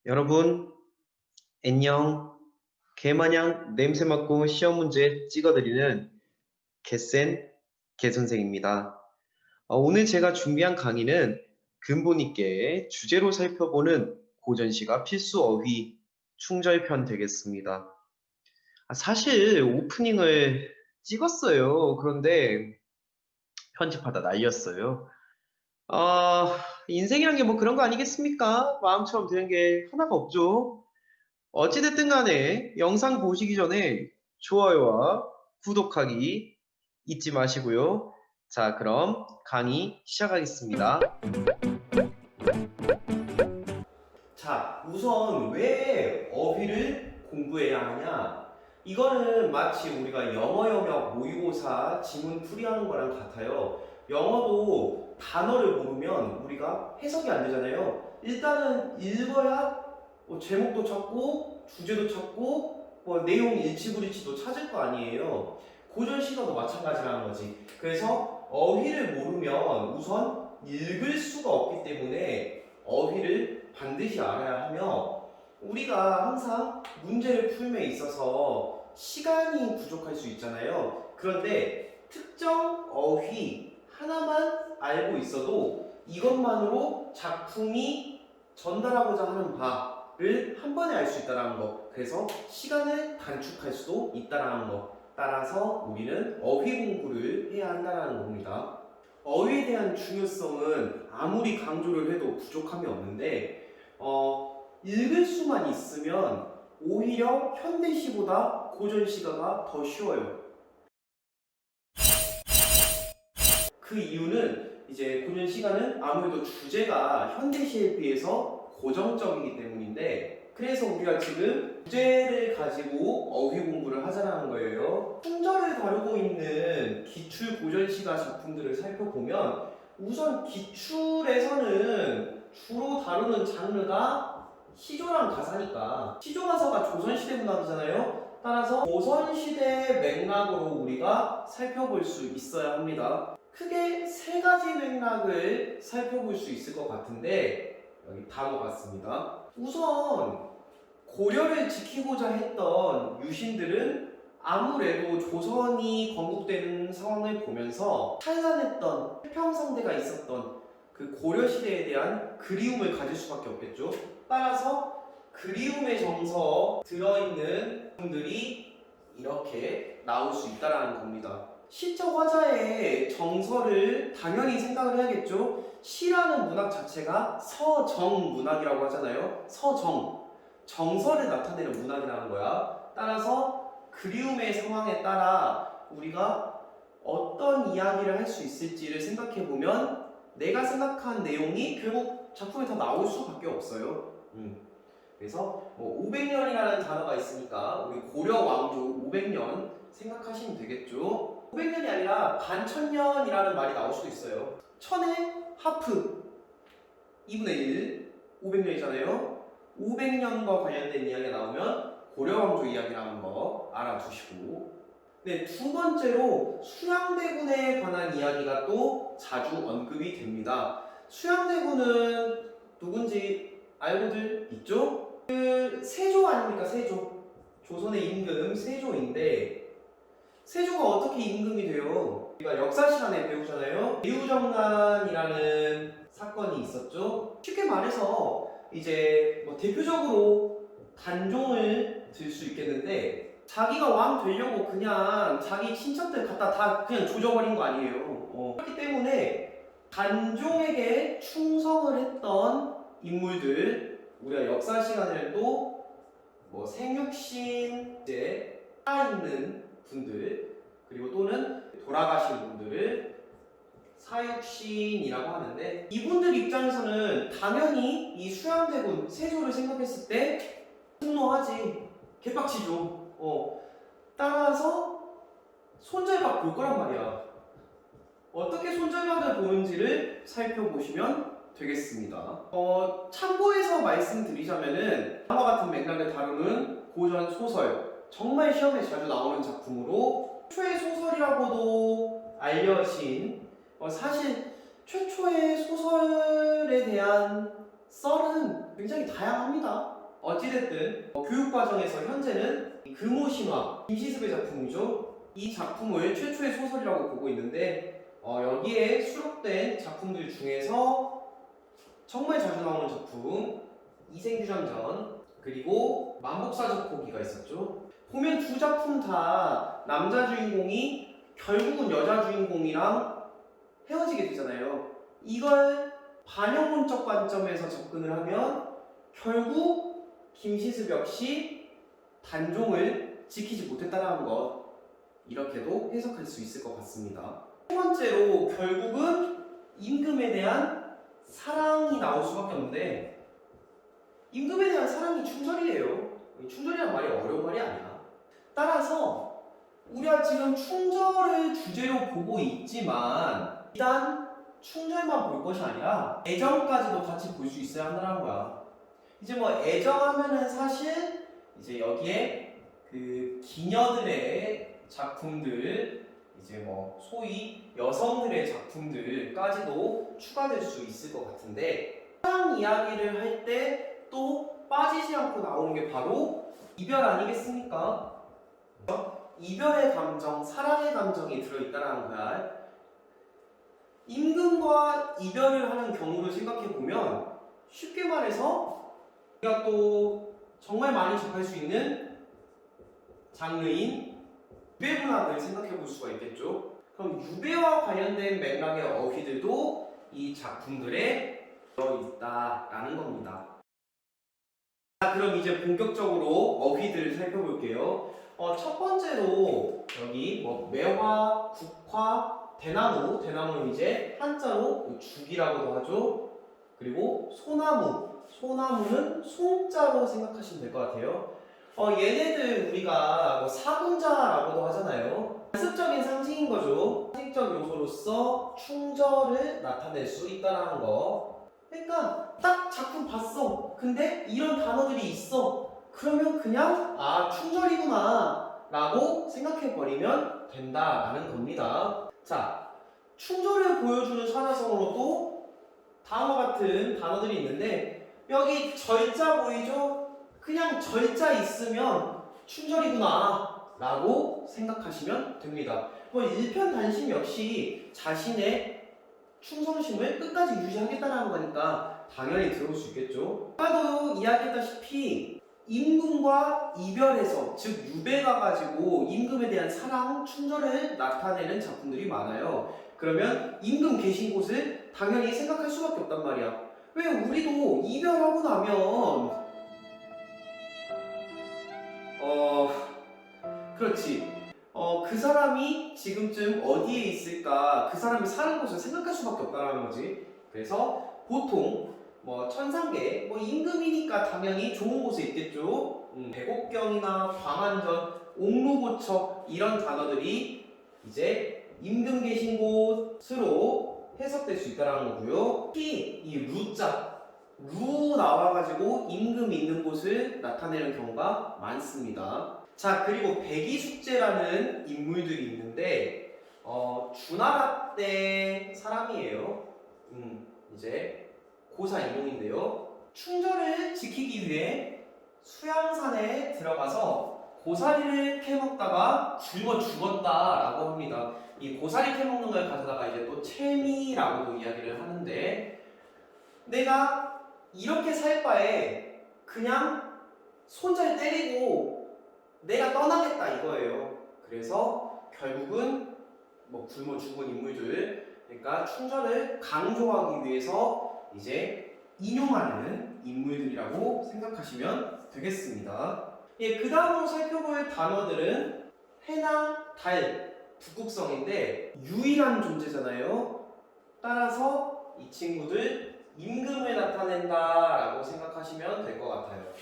여러분, 안녕. 개마냥 냄새 맡고 시험 문제 찍어드리는 개센 개선생입니다. 오늘 제가 준비한 강의는 근본 있게 주제로 살펴보는 고전시가 필수 어휘 충절편 되겠습니다. 사실 오프닝을 찍었어요. 그런데 편집하다 날렸어요. 인생이란 게 뭐 그런 거 아니겠습니까? 마음처럼 되는 게 하나가 없죠. 어찌됐든 간에 영상 보시기 전에 좋아요와 구독하기 잊지 마시고요. 자, 그럼 강의 시작하겠습니다. 자, 우선 왜 어휘를 공부해야 하냐? 이거는 마치 우리가 영어 영역 모의고사 지문 풀이하는 거랑 같아요. 영어도 단어를 모르면 우리가 해석이 안 되잖아요. 일단은 읽어야 제목도 찾고 주제도 찾고 내용 일치불일치도 찾을 거 아니에요. 고전시가도 마찬가지라는 거지. 그래서 어휘를 모르면 우선 읽을 수가 없기 때문에 어휘를 반드시 알아야 하며, 우리가 항상 문제를 풀면 있어서 시간이 부족할 수 있잖아요. 그런데 특정 어휘 하나만 알고 있어도 이것만으로 작품이 전달하고자 하는 바를 한 번에 알 수 있다는 거. 그래서 시간을 단축할 수도 있다는 거. 따라서 우리는 어휘 공부를 해야 한다는 겁니다. 어휘에 대한 중요성은 아무리 강조를 해도 부족함이 없는데, 읽을 수만 있으면 오히려 현대시보다 고전시가가 더 쉬워요. 그 이유는 이제 고전시가는 아무래도 주제가 현대시에 비해서 고정적이기 때문인데, 그래서 우리가 지금 주제를 가지고 어휘 공부를 하자는 거예요. 충절을 다루고 있는 기출 고전시가 작품들을 살펴보면 우선 기출에서는 주로 다루는 장르가 시조랑 가사니까, 시조가사가 조선시대 문학이잖아요. 따라서 조선시대 맥락으로 우리가 살펴볼 수 있어야 합니다. 크게 세 가지 맥락을 살펴볼 수 있을 것 같은데 여기 담아봤습니다. 우선 고려를 지키고자 했던 유신들은 아무래도 조선이 건국되는 상황을 보면서 찬란했던 태평성대가 있었던 그 고려시대에 대한 그리움을 가질 수밖에 없겠죠. 따라서 그리움의 정서 들어있는 분들이 이렇게 나올 수 있다는 겁니다. 시적 화자의 정서를 당연히 생각을 해야겠죠. 시라는 문학 자체가 서정 문학이라고 하잖아요. 서정, 정서를 나타내는 문학이라는 거야. 따라서 그리움의 상황에 따라 우리가 어떤 이야기를 할 수 있을지를 생각해 보면 내가 생각한 내용이 결국 작품에 다 나올 수밖에 없어요. 그래서 500년이라는 단어가 있으니까 우리 고려 왕조 500년 생각하시면 되겠죠. 500년이 아니라 반천년이라는 말이 나올 수도 있어요. 천의 하프 2분의 1, 500년이잖아요. 500년과 관련된 이야기가 나오면 고려 왕조 이야기라는 거 알아두시고, 네, 두 번째로 수양대군에 관한 이야기가 또 자주 언급이 됩니다. 수양대군은 누군지 알고들 있죠? 세조 아닙니까? 세조. 조선의 임금 세조인데, 세조가 어떻게 임금이 돼요? 우리가 역사 시간에 배우잖아요. 대우정난이라는 사건이 있었죠. 쉽게 말해서 이제 대표적으로 단종을 들 수 있겠는데, 자기가 왕 되려고 그냥 자기 친척들 갖다 다 그냥 조져버린 거 아니에요. 그렇기 때문에 단종에게 충성을 했던 인물들, 우리가 역사 시간에도 생육신 이제 살아있는 분들, 그리고 또는 돌아가신 분들을 사육신이라고 하는데, 이분들 입장에서는 당연히 이 수양대군 세조를 생각했을 때 분노하지, 개빡치죠. 따라서 손절박 볼 거란 말이야. 어떻게 손절박을 보는지를 살펴보시면 되겠습니다. 참고해서 말씀드리자면은 다음과 같은 맥락을 다루는 고전 소설, 정말 시험에 자주 나오는 작품으로 최초의 소설이라고도 알려진, 사실 최초의 소설에 대한 썰은 굉장히 다양합니다. 어찌됐든 교육 과정에서 현재는 금오신화 김시습의 작품이죠. 이 작품을 최초의 소설이라고 보고 있는데 여기에 수록된 작품들 중에서 정말 자주 나오는 작품 이생규장전 그리고 만복사적포기가 있었죠. 보면 두 작품 다 남자 주인공이 결국은 여자 주인공이랑 헤어지게 되잖아요. 이걸 반영문적 관점에서 접근을 하면 결국 김시습 역시 단종을 지키지 못했다는 것, 이렇게도 해석할 수 있을 것 같습니다. 세 번째로 결국은 임금에 대한 사랑이 나올 수밖에 없는데, 임금에 대한 사랑이 충절이에요. 충절이란 말이 어려운 말이 아니야. 따라서 우리가 지금 충절을 주제로 보고 있지만 일단 충절만 볼 것이 아니라 애정까지도 같이 볼 수 있어야 한다는 거야. 이제 뭐 애정하면은 사실 이제 여기에 그 기녀들의 작품들, 이제 뭐 소위 여성들의 작품들까지도 추가될 수 있을 것 같은데, 사랑 이야기를 할 때 또 빠지지 않고 나오는 게 바로 이별 아니겠습니까? 이별의 감정, 사랑의 감정이 들어있다는 거야. 임금과 이별을 하는 경우를 생각해보면 쉽게 말해서 우리가 또 정말 많이 접할 수 있는 장르인 유배 문학을 생각해볼 수가 있겠죠. 그럼 유배와 관련된 맥락의 어휘들도 이 작품들에 들어있다라는 겁니다. 자, 그럼 이제 본격적으로 어휘들을 살펴볼게요. 첫 번째로 여기 뭐 매화, 국화, 대나무는 이제 한자로 죽이라고도 하죠. 그리고 소나무는 송자로 생각하시면 될 것 같아요. 얘네들 우리가 뭐 사군자라고도 하잖아요. 관습적인 상징인 거죠. 상징적 요소로서 충절을 나타낼 수 있다는 거. 그러니까 딱 작품 봤어. 근데 이런 단어들이 있어. 그러면 그냥 충절이구나 라고 생각해버리면 된다라는 겁니다. 자, 충절을 보여주는 사자성어로 또 다음과 같은 단어들이 있는데, 여기 절자 보이죠? 그냥 절자 있으면 충절이구나 라고 생각하시면 됩니다. 뭐 일편단심 역시 자신의 충성심을 끝까지 유지하겠다는 거니까 당연히 들어올 수 있겠죠. 아까도 이야기했다시피 임금과 이별해서, 즉 유배가 가지고 임금에 대한 사랑, 충절을 나타내는 작품들이 많아요. 그러면 임금 계신 곳을 당연히 생각할 수밖에 없단 말이야. 왜? 우리도 이별하고 나면 그렇지. 그 사람이 지금쯤 어디에 있을까, 그 사람이 사는 곳을 생각할 수밖에 없다는 거지. 그래서 보통 뭐 천상계, 뭐 임금이니까 당연히 좋은 곳에 있겠죠. 백옥경이나 광안전, 옥루고처 이런 단어들이 이제 임금 계신 곳으로 해석될 수 있다는 거고요. 특히 이 루자, 루 나와가지고 임금 있는 곳을 나타내는 경우가 많습니다. 자, 그리고 백이숙제라는 인물들이 있는데 주나라 때 사람이에요. 이제 고사 인용인데요. 충절을 지키기 위해 수양산에 들어가서 고사리를 캐먹다가 굶어 죽었다라고 합니다. 이 고사리 캐먹는 걸 가져다가 이제 또 채미라고도 이야기를 하는데, 내가 이렇게 살 바에 그냥 손잘 때리고 내가 떠나겠다 이거예요. 그래서 결국은 뭐 굶어 죽은 인물들, 그러니까 충절을 강조하기 위해서 이제 인용하는 인물들이라고 생각하시면 되겠습니다. 예, 그 다음으로 살펴볼 단어들은 해나, 달, 북극성인데 유일한 존재잖아요. 따라서 이 친구들 임금을 나타낸다라고 생각하시면 될 것 같아요.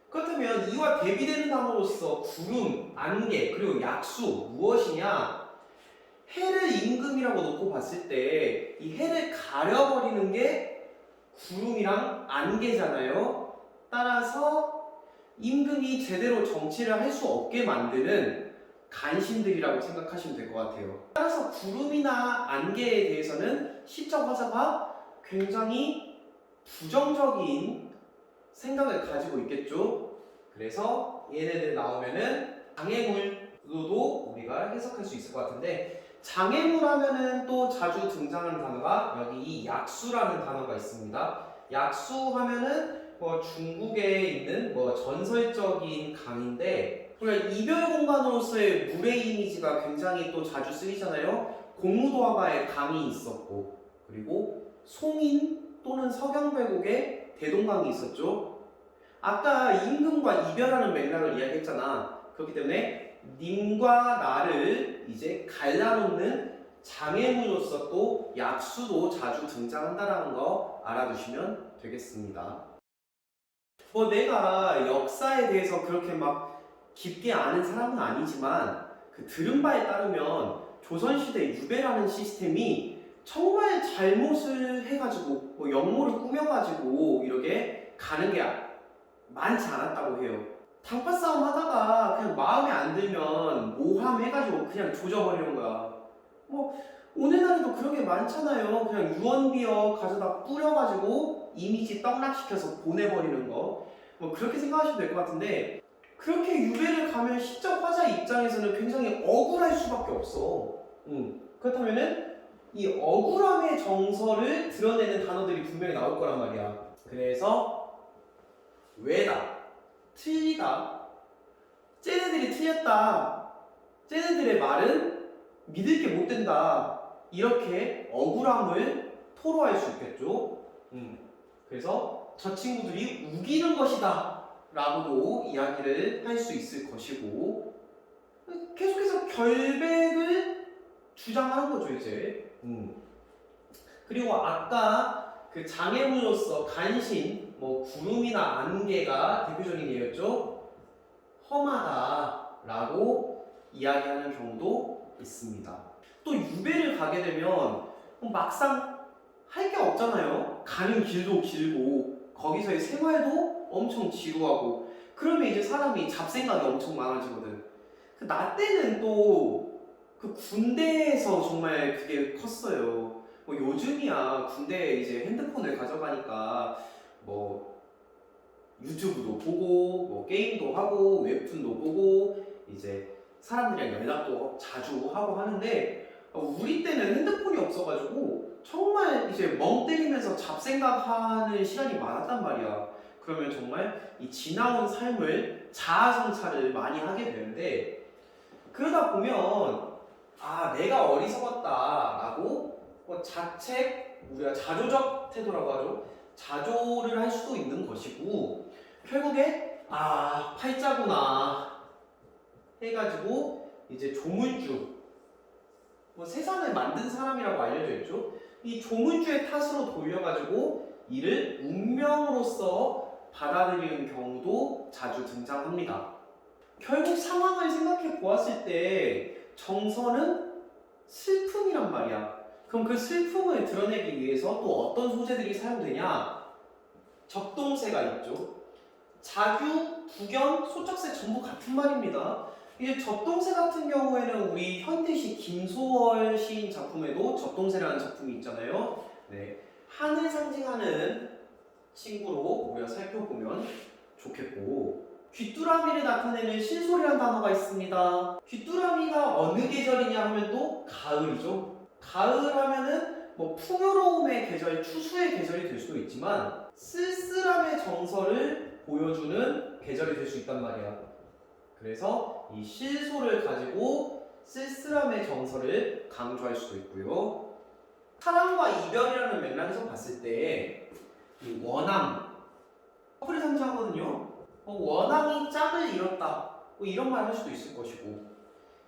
그렇다면 이와 대비되는 단어로서 구름, 안개, 그리고 약수 무엇이냐? 해를 임금이라고 놓고 봤을 때 이 해를 가려버리는 게 구름이랑 안개잖아요. 따라서 임금이 제대로 정치를 할 수 없게 만드는 간신들이라고 생각하시면 될 것 같아요. 따라서 구름이나 안개에 대해서는 시적 화자가 굉장히 부정적인 생각을 가지고 있겠죠. 그래서 얘네들 나오면은 장애물로도 우리가 해석할 수 있을 것 같은데, 장애물 하면은 또 자주 등장하는 단어가 여기 이 약수라는 단어가 있습니다. 약수 하면은 뭐 중국에 있는 뭐 전설적인 강인데, 우리가 이별 공간으로서의 물의 이미지가 굉장히 또 자주 쓰이잖아요. 공무도화가의 강이 있었고, 그리고 송인 또는 서경배곡에 대동강이 있었죠. 아까 임금과 이별하는 맥락을 이야기했잖아. 그렇기 때문에 님과 나를 이제 갈라놓는 장애물로서 또 약수도 자주 등장한다는 거 알아두시면 되겠습니다. 뭐 내가 역사에 대해서 그렇게 막 깊게 아는 사람은 아니지만 그 들은 바에 따르면 조선시대 유배라는 시스템이 정말 잘못을 해가지고 뭐 역모를 꾸며가지고 이렇게 가는 게 많지 않았다고 해요. 당파 싸움 하다가 그냥 마음에 안 들면 모함해가지고 그냥 조져버리는 거야. 뭐 오늘날에도 그런 게 많잖아요. 그냥 유언비어 가져다 뿌려가지고 이미지 떡락시켜서 보내버리는 거. 뭐 그렇게 생각하시면 될 것 같은데, 그렇게 유배를 가면 시적 화자 입장에서는 굉장히 억울할 수밖에 없어. 그렇다면은 이 억울함의 정서를 드러내는 단어들이 분명히 나올 거란 말이야. 그래서 왜다, 틀리다, 쟤네들이 틀렸다, 쟤네들의 말은 믿을 게 못 된다, 이렇게 억울함을 토로할 수 있겠죠. 그래서 저 친구들이 우기는 것이다 라고도 이야기를 할 수 있을 것이고, 계속해서 결백을 주장하는 거죠 이제. 그리고 아까 그 장애물로서 간신, 뭐 구름이나 안개가 대표적인 예였죠. 험하다 라고 이야기하는 경우도 있습니다. 또 유배를 가게 되면 막상 할 게 없잖아요. 가는 길도 길고 거기서의 생활도 엄청 지루하고, 그러면 이제 사람이 잡생각이 엄청 많아지거든. 나 때는 또 그 군대에서 정말 그게 컸어요. 뭐 요즘이야 군대에 이제 핸드폰을 가져가니까 뭐 유튜브도 보고 뭐 게임도 하고 웹툰도 보고 이제 사람들이랑 연락도 자주 하고 하는데, 우리 때는 핸드폰이 없어가지고 정말 이제 멍 때리면서 잡생각하는 시간이 많았단 말이야. 그러면 정말 이 지나온 삶을 자아성찰을 많이 하게 되는데, 그러다 보면 아 내가 어리석었다 라고 뭐 자책, 우리가 자조적 태도라고 하죠. 자조를 할 수도 있는 것이고, 결국에 아 팔자구나 해가지고 이제 조물주, 뭐 세상을 만든 사람이라고 알려져 있죠. 이 조물주의 탓으로 돌려가지고 이를 운명으로서 받아들이는 경우도 자주 등장합니다. 결국 상황을 생각해 보았을 때 정서는 슬픔이란 말이야. 그럼 그 슬픔을 드러내기 위해서 또 어떤 소재들이 사용되냐? 적동세가 있죠. 자규, 부견, 소적세 전부 같은 말입니다. 이제 적동세 같은 경우에는 우리 현대시 김소월 시인 작품에도 적동세라는 작품이 있잖아요. 네, 한을 상징하는 친구로 우리가 살펴보면 좋겠고, 귀뚜라미를 나타내는 실소리라는 단어가 있습니다. 귀뚜라미가 어느 계절이냐 하면 또 가을이죠. 가을 하면은 뭐 풍요로움의 계절, 추수의 계절이 될 수도 있지만 쓸쓸함의 정서를 보여주는 계절이 될 수 있단 말이야. 그래서 이 실소를 가지고 쓸쓸함의 정서를 강조할 수도 있고요. 사랑과 이별이라는 맥락에서 봤을 때 이 원앙, 커플을 상징하거든요. 원앙이 짝을 잃었다, 뭐 이런 말 할 수도 있을 것이고,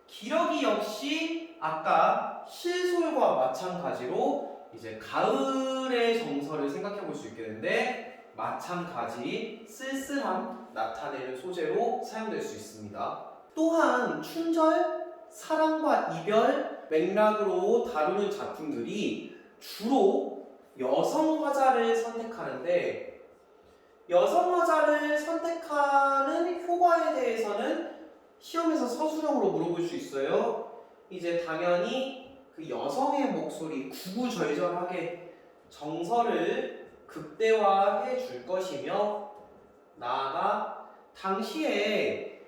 기러기 역시 아까 실솔과 마찬가지로 이제 가을의 정서를 생각해 볼 수 있겠는데, 마찬가지 쓸쓸함 나타내는 소재로 사용될 수 있습니다. 또한 춘절, 사랑과 이별 맥락으로 다루는 작품들이 주로 여성 화자를 선택하는데, 여성 화자를 선택하는 효과에 대해서는 시험에서 서술형으로 물어볼 수 있어요. 이제 당연히 그 여성의 목소리 구구절절하게 정서를 극대화해 줄 것이며 나아가 당시에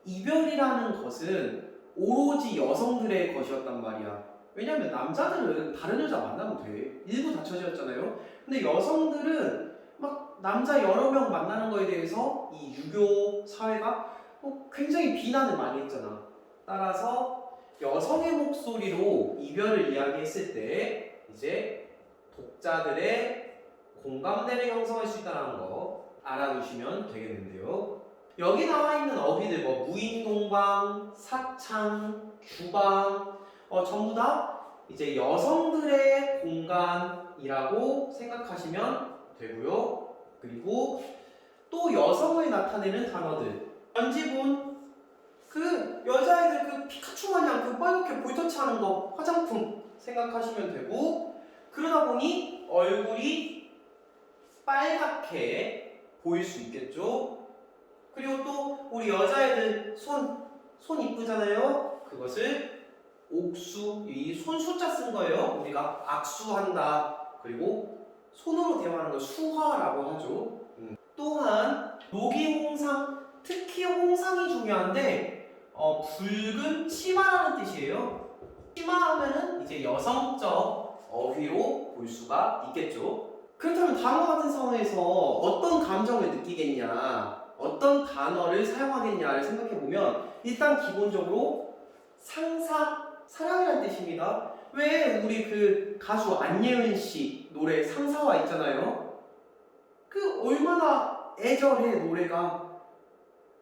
이별이라는 것은 오로지 여성들의 것이었단 말이야. 왜냐면 남자들은 다른 여자 만나면 돼. 일부 다처제였잖아요. 근데 여성들은 막 남자 여러 명 만나는 거에 대해서 이 유교 사회가 굉장히 비난을 많이 했잖아. 따라서 여성의 목소리로 이별을 이야기했을 때 이제 독자들의 공감대를 형성할 수 있다는 거 알아두시면 되겠는데요. 여기 나와 있는 어휘들 무인동방, 사창, 주방 전부 다 이제 여성들의 공간이라고 생각하시면 되고요. 그리고 또 여성을 나타내는 단어들. 연지분, 그 여자애들 그 피카츄 마냥 그 빨갛게 볼터치하는 거 화장품 생각하시면 되고, 그러다 보니 얼굴이 빨갛게 보일 수 있겠죠. 그리고 또 우리 여자애들 손 이쁘잖아요. 그것을 옥수, 이 손 숫자 쓴 거예요. 우리가 악수한다. 그리고 손으로 대화하는 걸 수화라고 하죠. 또한 녹이홍상, 특히 홍상이 중요한데 붉은 치마라는 뜻이에요. 치마하면은 이제 여성적 어휘로 볼 수가 있겠죠. 그렇다면 다음과 같은 상황에서 어떤 감정을 느끼겠냐, 어떤 단어를 사용하겠냐를 생각해보면 일단 기본적으로 사랑이라는 뜻입니다. 왜 우리 그 가수 안예은 씨 노래 상사화 있잖아요. 그 얼마나 애절해 노래가.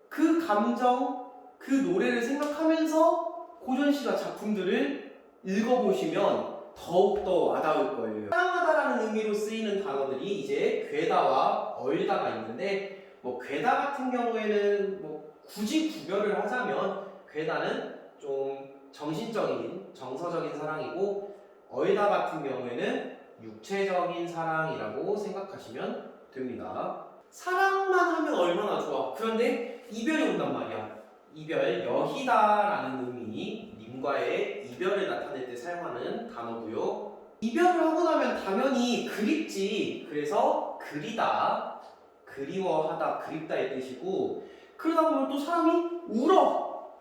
그 감정, 그 노래를 생각하면서 고전 시가 작품들을 읽어보시면 더욱더 와닿을 거예요. 사랑하다라는 의미로 쓰이는 단어들이 이제 괴다와 얼다가 있는데 괴다 같은 경우에는 굳이 구별을 하자면 괴다는 좀 정신적인, 정서적인 사랑이고 얼다 같은 경우에는 육체적인 사랑이라고 생각하시면 됩니다. 사랑만 하면 얼마나 좋아. 그런데 이별이 온단 말이야. 이별, 여희다라는 의미, 님과의 이별을 나타낼 때 사용하는 단어고요. 이별을 하고 나면 당연히 그립지. 그래서 그리다, 그리워하다, 그립다의 뜻이고, 그러다 보면 또 사람이 울어.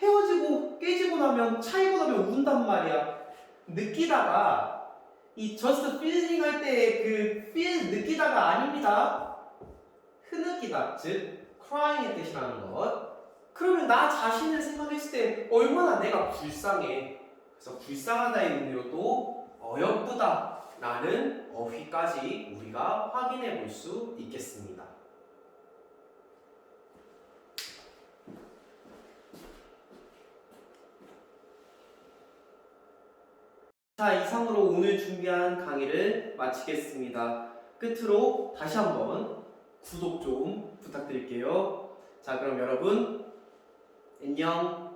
헤어지고 깨지고 나면, 차이고 나면 운단 말이야. 느끼다가 이 just feeling 할 때 그 feel 느끼다가 아닙니다. 흐느끼다, 즉 crying의 뜻이라는 것. 그러면 나 자신을 생각했을 때 얼마나 내가 불쌍해. 그래서 불쌍하다의 의미로 또 어여쁘다 라는 어휘까지 우리가 확인해 볼 수 있겠습니다. 자, 이상으로 오늘 준비한 강의를 마치겠습니다. 끝으로 다시 한번 구독 좀 부탁드릴게요. 자, 그럼 여러분 안녕.